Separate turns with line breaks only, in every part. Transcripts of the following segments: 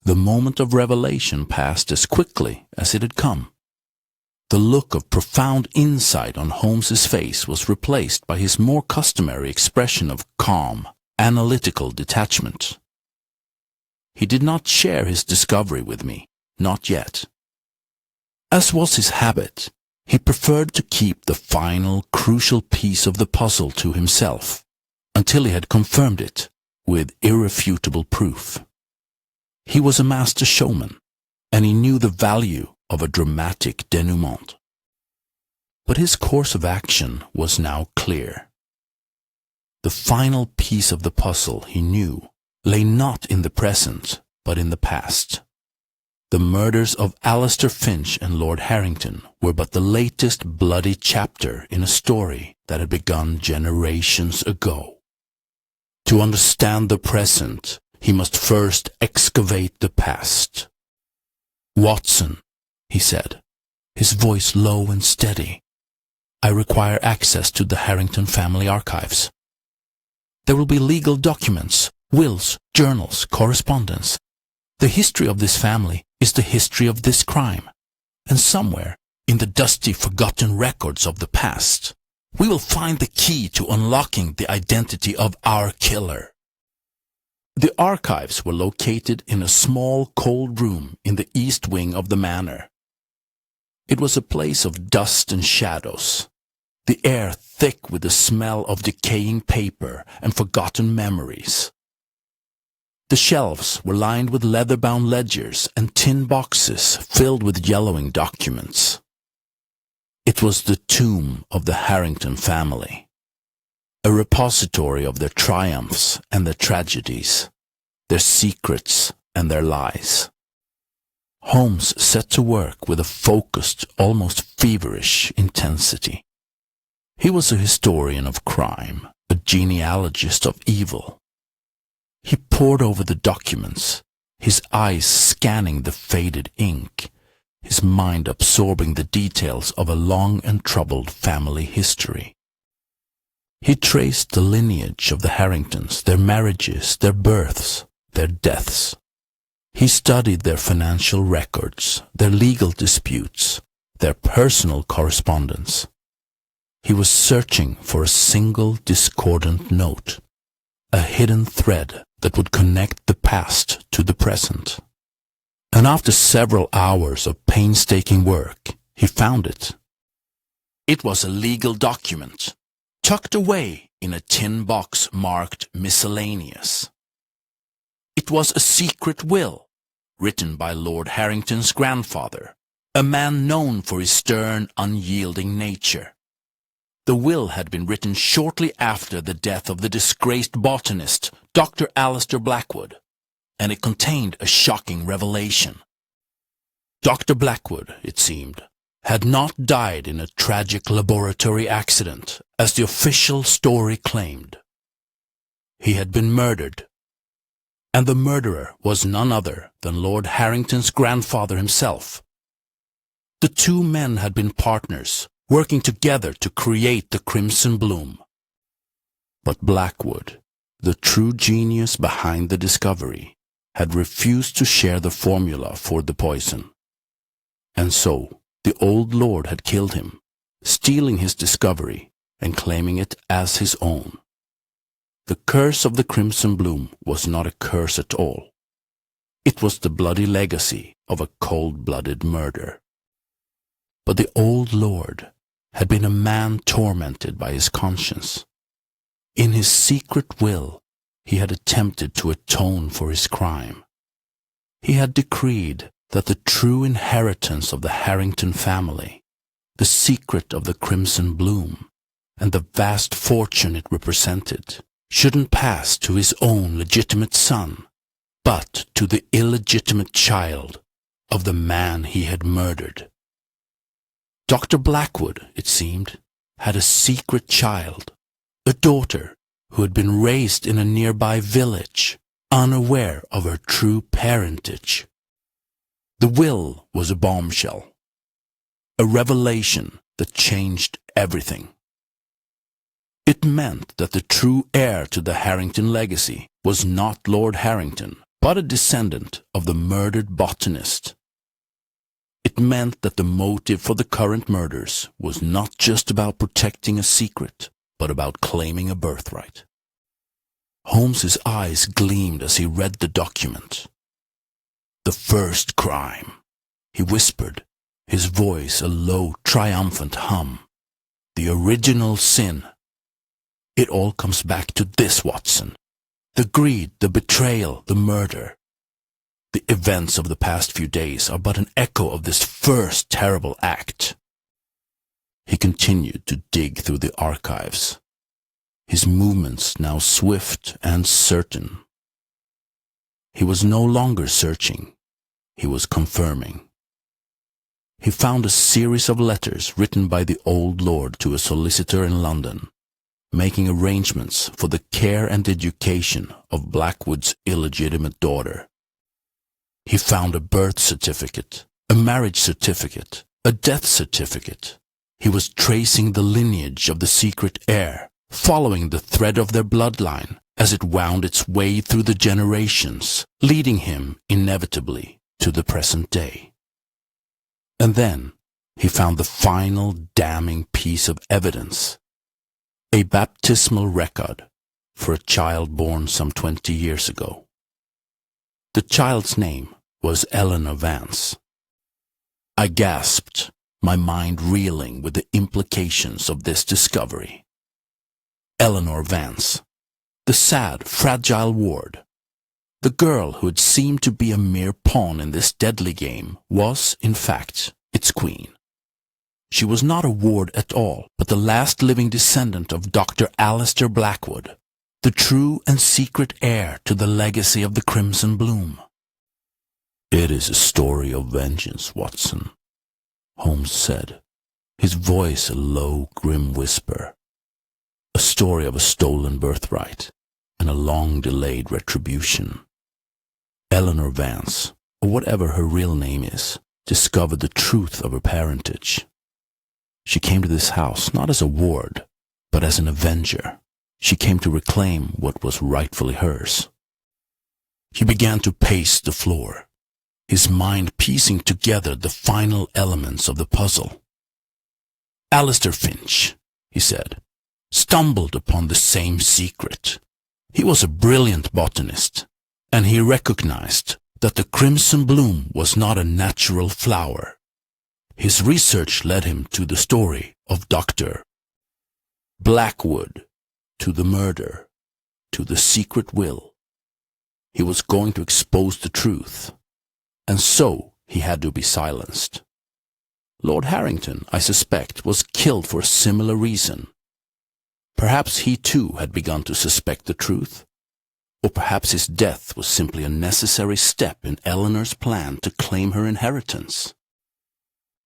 The moment of revelation passed as quickly as it had come. The look of profound insight on Holmes's face was replaced by his more customary expression of calm, analytical detachment. He did not share his discovery with me, not yet. As was his habit, he preferred to keep the final, crucial piece of the puzzle to himself, until he had confirmed it with irrefutable proof. He was a master showman, and he knew the value of a dramatic denouement. But his course of action was now clear. The final piece of the puzzle, he knew, lay not in the present, but in the past. The murders of Alistair Finch and Lord Harrington were but the latest bloody chapter in a story that had begun generations ago. To understand the present, he must first excavate the past. "Watson," he said, his voice low and steady, "I require access to the Harrington family archives. There will be legal documents, wills, journals, correspondence. The history of this family is the history of this crime, and somewhere in the dusty, forgotten records of the past, we will find the key to unlocking the identity of our killer." The archives were located in a small, cold room in the east wing of the manor. It was a place of dust and shadows, the air thick with the smell of decaying paper and forgotten memories. The shelves were lined with leather-bound ledgers and tin boxes filled with yellowing documents. It was the tomb of the Harrington family, a repository of their triumphs and their tragedies, their secrets and their lies. Holmes set to work with a focused, almost feverish intensity. He was a historian of crime, a genealogist of evil. He pored over the documents, his eyes scanning the faded ink, his mind absorbing the details of a long and troubled family history. He traced the lineage of the Harringtons, their marriages, their births, their deaths. He studied their financial records, their legal disputes, their personal correspondence. He was searching for a single discordant note, a hidden thread that would connect the past to the present. And after several hours of painstaking work, he found it. It was a legal document, tucked away in a tin box marked miscellaneous. It was a secret will, written by Lord Harrington's grandfather, a man known for his stern, unyielding nature. The will had been written shortly after the death of the disgraced botanist, Dr. Alistair Blackwood, and it contained a shocking revelation. Dr. Blackwood, it seemed, had not died in a tragic laboratory accident, as the official story claimed. He had been murdered, and the murderer was none other than Lord Harrington's grandfather himself. The two men had been partners, working together to create the Crimson Bloom. But Blackwood, the true genius behind the discovery, had refused to share the formula for the poison. And so, the old lord had killed him, stealing his discovery and claiming it as his own. The curse of the Crimson Bloom was not a curse at all. It was the bloody legacy of a cold-blooded murder. But the old lord had been a man tormented by his conscience. In his secret will, he had attempted to atone for his crime. He had decreed that the true inheritance of the Harrington family, the secret of the Crimson Bloom, and the vast fortune it represented, shouldn't pass to his own legitimate son, but to the illegitimate child of the man he had murdered. Dr. Blackwood, it seemed, had a secret child, a daughter who had been raised in a nearby village, unaware of her true parentage. The will was a bombshell, a revelation that changed everything. It meant that the true heir to the Harrington legacy was not Lord Harrington, but a descendant of the murdered botanist. It meant that the motive for the current murders was not just about protecting a secret, but about claiming a birthright. Holmes's eyes gleamed as he read the document. "The first crime," he whispered, his voice a low, triumphant hum. "The original sin. It all comes back to this, Watson. The greed, the betrayal, the murder. The events of the past few days are but an echo of this first terrible act." He continued to dig through the archives, his movements now swift and certain. He was no longer searching, he was confirming. He found a series of letters written by the old lord to a solicitor in London, making arrangements for the care and education of Blackwood's illegitimate daughter. He found a birth certificate, a marriage certificate, a death certificate. He was tracing the lineage of the secret heir, following the thread of their bloodline as it wound its way through the generations, leading him inevitably to the present day. And then he found the final damning piece of evidence, a baptismal record for a child born some 20 years ago. The child's name was Eleanor Vance. I gasped, my mind reeling with the implications of this discovery. Eleanor Vance, the sad, fragile ward, the girl who had seemed to be a mere pawn in this deadly game, was, in fact, its queen. She was not a ward at all, but the last living descendant of Dr. Alistair Blackwood, the true and secret heir to the legacy of the Crimson Bloom. "It is a story of vengeance, Watson," Holmes said, his voice a low, grim whisper. "A story of a stolen birthright and a long-delayed retribution. Eleanor Vance, or whatever her real name is, discovered the truth of her parentage. She came to this house not as a ward, but as an avenger. She came to reclaim what was rightfully hers." He began to pace the floor, his mind piecing together the final elements of the puzzle. "Alistair Finch," he said, "stumbled upon the same secret. He was a brilliant botanist, and he recognized that the Crimson Bloom was not a natural flower. His research led him to the story of Dr. Blackwood, to the murder, to the secret will. He was going to expose the truth, and so he had to be silenced. Lord Harrington, I suspect, was killed for a similar reason. Perhaps he too had begun to suspect the truth, or perhaps his death was simply a necessary step in Eleanor's plan to claim her inheritance.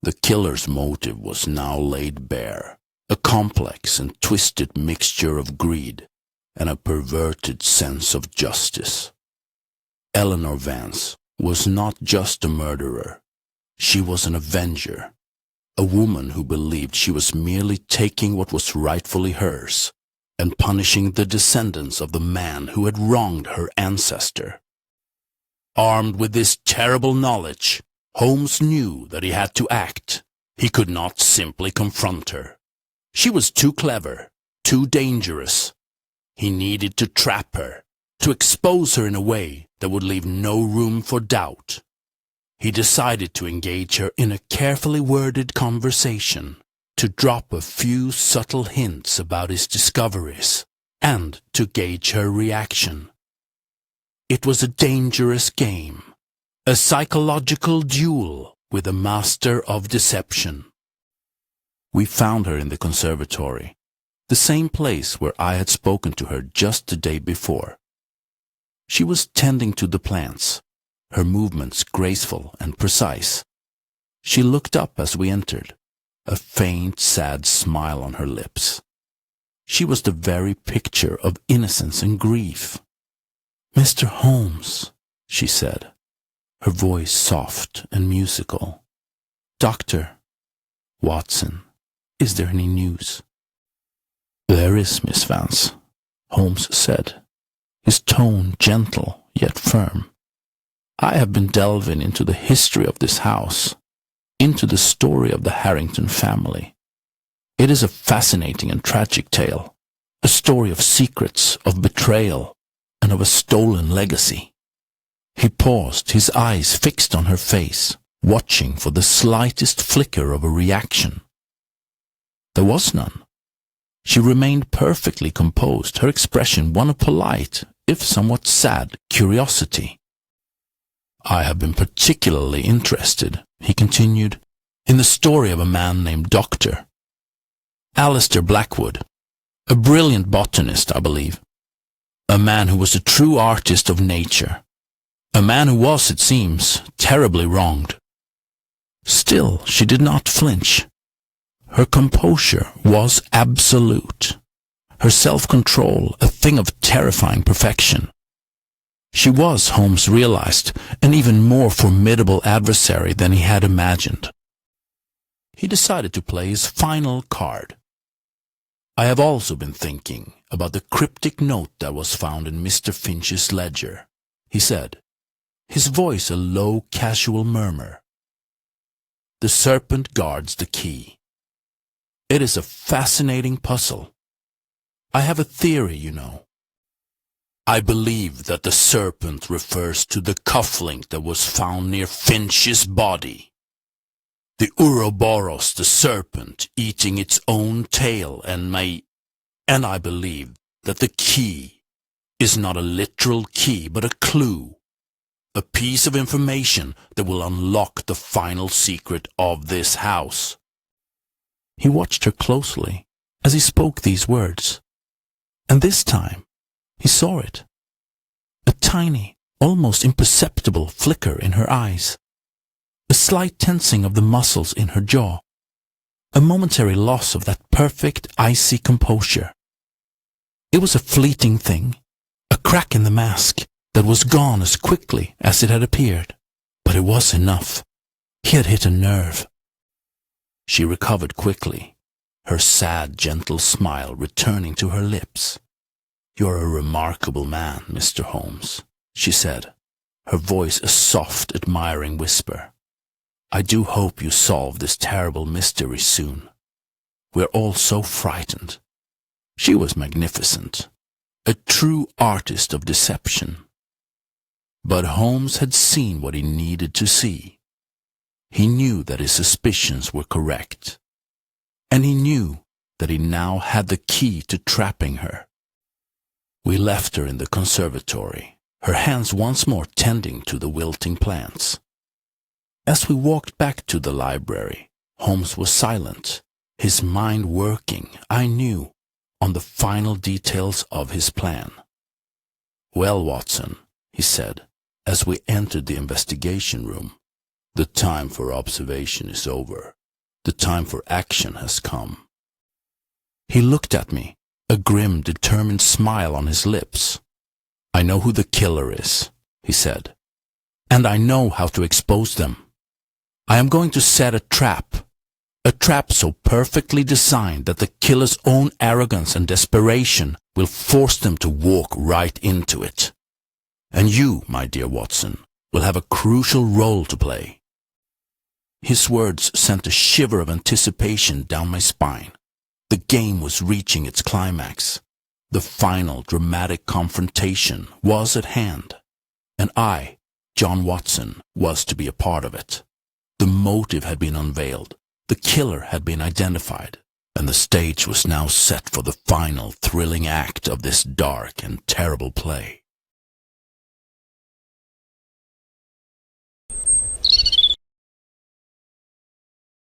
The killer's motive was now laid bare, a complex and twisted mixture of greed and a perverted sense of justice. Eleanor Vance was not just a murderer, she was an avenger, a woman who believed she was merely taking what was rightfully hers and punishing the descendants of the man who had wronged her ancestor. Armed with this terrible knowledge, Holmes knew that he had to act. He could not simply confront her. She was too clever, too dangerous. He needed to trap her, to expose her in a way that would leave no room for doubt. He decided to engage her in a carefully worded conversation, to drop a few subtle hints about his discoveries, and to gauge her reaction. It was a dangerous game, a psychological duel with a master of deception. We found her in the conservatory, the same place where I had spoken to her just the day before. She was tending to the plants, her movements graceful and precise. She looked up as we entered, a faint, sad smile on her lips. She was the very picture of innocence and grief. "Mr. Holmes," she said, her voice soft and musical. "Doctor Watson, is there any news?" "There is, Miss Vance," Holmes said, his tone gentle yet firm. I have been delving into the history of this house, into the story of the Harrington family. It is a fascinating and tragic tale, a story of secrets, of betrayal, and of a stolen legacy. He paused, his eyes fixed on her face, watching for the slightest flicker of a reaction. There was none. She remained perfectly composed, her expression one of polite, if somewhat sad, curiosity. I have been particularly interested, he continued, in the story of a man named Dr. Alistair Blackwood, a brilliant botanist, I believe. A man who was a true artist of nature. A man who was, it seems, terribly wronged. Still, she did not flinch. Her composure was absolute. Her self-control a thing of terrifying perfection. She was, Holmes realized, an even more formidable adversary than he had imagined. He decided to play his final card. I have also been thinking about the cryptic note that was found in Mr. Finch's ledger, he said, his voice a low, casual murmur. The serpent guards the key. It is a fascinating puzzle. I have a theory, you know. I believe that the serpent refers to the cufflink that was found near Finch's body. The Ouroboros, the serpent, eating its own tail, and I believe that the key is not a literal key, but a clue, a piece of information that will unlock the final secret of this house. He watched her closely as he spoke these words, and this time he saw it. A tiny, almost imperceptible flicker in her eyes. A slight tensing of the muscles in her jaw. A momentary loss of that perfect, icy composure. It was a fleeting thing, a crack in the mask that was gone as quickly as it had appeared. But it was enough. He had hit a nerve. She recovered quickly, her sad, gentle smile returning to her lips. "You're a remarkable man, Mr. Holmes," she said, her voice a soft, admiring whisper. "I do hope you solve this terrible mystery soon. We're all so frightened." She was magnificent, a true artist of deception. But Holmes had seen what he needed to see. He knew that his suspicions were correct, and he knew that he now had the key to trapping her. We left her in the conservatory, her hands once more tending to the wilting plants. As we walked back to the library, Holmes was silent, his mind working, I knew, on the final details of his plan. "Well, Watson," he said, as we entered the investigation room, "the time for observation is over. The time for action has come." He looked at me, a grim, determined smile on his lips. "I know who the killer is," he said, "and I know how to expose them. I am going to set a trap so perfectly designed that the killer's own arrogance and desperation will force them to walk right into it. And you, my dear Watson, will have a crucial role to play." His words sent a shiver of anticipation down my spine. The game was reaching its climax. The final dramatic confrontation was at hand, and I, John Watson, was to be a part of it. The motive had been unveiled, the killer had been identified, and the stage was now set for the final thrilling act of this dark and terrible play.